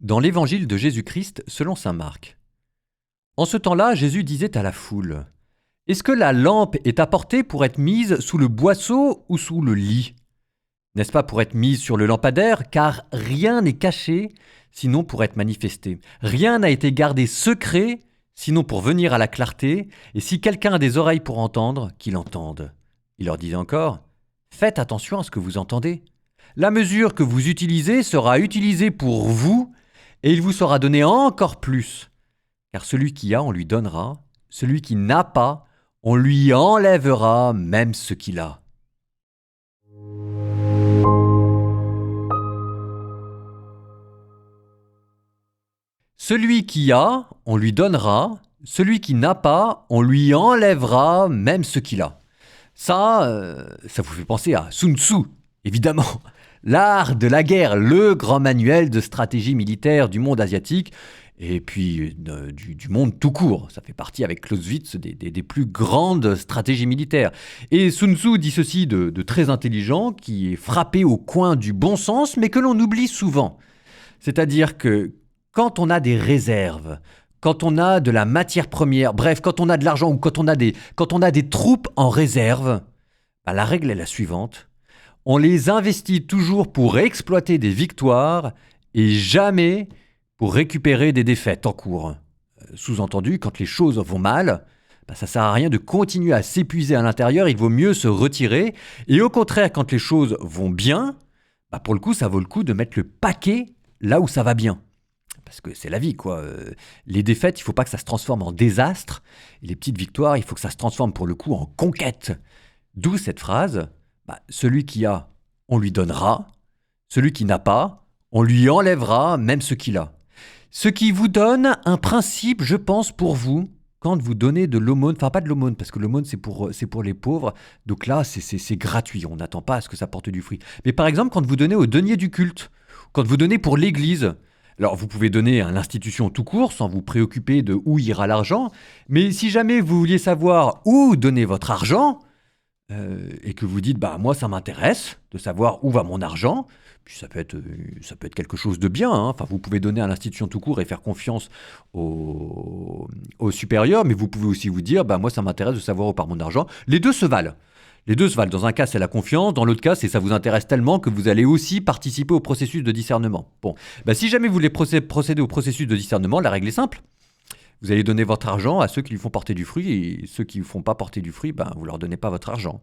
Dans l'évangile de Jésus-Christ selon saint Marc. En ce temps-là, Jésus disait à la foule : « Est-ce que la lampe est apportée pour être mise sous le boisseau ou sous le lit ? N'est-ce pas pour être mise sur le lampadaire, car rien n'est caché, sinon pour être manifesté. Rien n'a été gardé secret, sinon pour venir à la clarté, et si quelqu'un a des oreilles pour entendre, qu'il entende. » Il leur disait encore : « Faites attention à ce que vous entendez. La mesure que vous utilisez sera utilisée pour vous, et il vous sera donné encore plus. Car celui qui a, on lui donnera, celui qui n'a pas, on lui enlèvera même ce qu'il a. » Celui qui a, on lui donnera, celui qui n'a pas, on lui enlèvera même ce qu'il a. Ça vous fait penser à Sun Tzu, évidemment. L'art de la guerre, le grand manuel de stratégie militaire du monde asiatique, et puis du monde tout court. Ça fait partie avec Clausewitz des plus grandes stratégies militaires. Et Sun Tzu dit ceci de très intelligent, qui est frappé au coin du bon sens, mais que l'on oublie souvent. C'est-à-dire que quand on a des réserves, quand on a de la matière première, bref, quand on a de l'argent ou quand on a des troupes en réserve, la règle est la suivante. On les investit toujours pour exploiter des victoires et jamais pour récupérer des défaites en cours. Sous-entendu, quand les choses vont mal, ça ne sert à rien de continuer à s'épuiser à l'intérieur, il vaut mieux se retirer. Et au contraire, quand les choses vont bien, pour le coup, ça vaut le coup de mettre le paquet là où ça va bien. Parce que c'est la vie, quoi. Les défaites, il ne faut pas que ça se transforme en désastre. Et les petites victoires, il faut que ça se transforme pour le coup en conquête. D'où cette phrase, celui qui a, on lui donnera. Celui qui n'a pas, on lui enlèvera même ce qu'il a. Ce qui vous donne un principe, je pense, pour vous, quand vous donnez de l'aumône, enfin pas de l'aumône, parce que l'aumône c'est pour les pauvres, donc là c'est gratuit, on n'attend pas à ce que ça porte du fruit. Mais par exemple, quand vous donnez au denier du culte, quand vous donnez pour l'église, alors vous pouvez donner à l'institution tout court sans vous préoccuper de où ira l'argent, mais si jamais vous vouliez savoir où donner votre argent, et que vous dites moi ça m'intéresse de savoir où va mon argent, puis ça peut être quelque chose de bien, hein. Enfin, vous pouvez donner à l'institution tout court et faire confiance aux supérieurs, mais vous pouvez aussi vous dire moi ça m'intéresse de savoir où part mon argent. Les deux se valent. Les deux se valent. Dans un cas, c'est la confiance. Dans l'autre cas, c'est ça vous intéresse tellement que vous allez aussi participer au processus de discernement. Bon, si jamais vous voulez procéder au processus de discernement, la règle est simple. Vous allez donner votre argent à ceux qui lui font porter du fruit, et ceux qui ne font pas porter du fruit, vous ne leur donnez pas votre argent.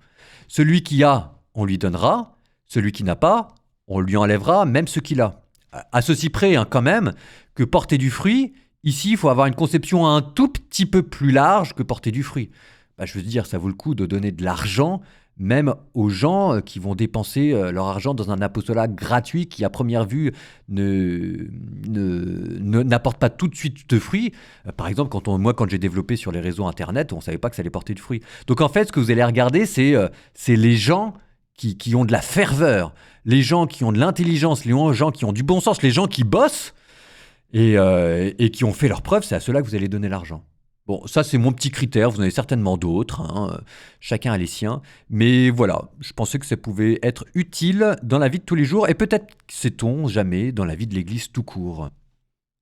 Celui qui a, on lui donnera. Celui qui n'a pas, on lui enlèvera même ce qu'il a. À ceci près, quand même, que porter du fruit, ici, il faut avoir une conception un tout petit peu plus large que porter du fruit. Je veux dire, ça vaut le coup de donner de l'argent, même aux gens qui vont dépenser leur argent dans un apostolat gratuit qui, à première vue, n'apporte pas tout de suite de fruits. Par exemple, quand j'ai développé sur les réseaux Internet, on ne savait pas que ça allait porter de fruits. Donc en fait, ce que vous allez regarder, c'est les gens qui ont de la ferveur, les gens qui ont de l'intelligence, les gens qui ont du bon sens, les gens qui bossent et qui ont fait leurs preuves, c'est à ceux-là que vous allez donner l'argent. Bon, ça c'est mon petit critère, vous en avez certainement d'autres, chacun a les siens, mais voilà, je pensais que ça pouvait être utile dans la vie de tous les jours, et peut-être, sait-on jamais, dans la vie de l'Église tout court.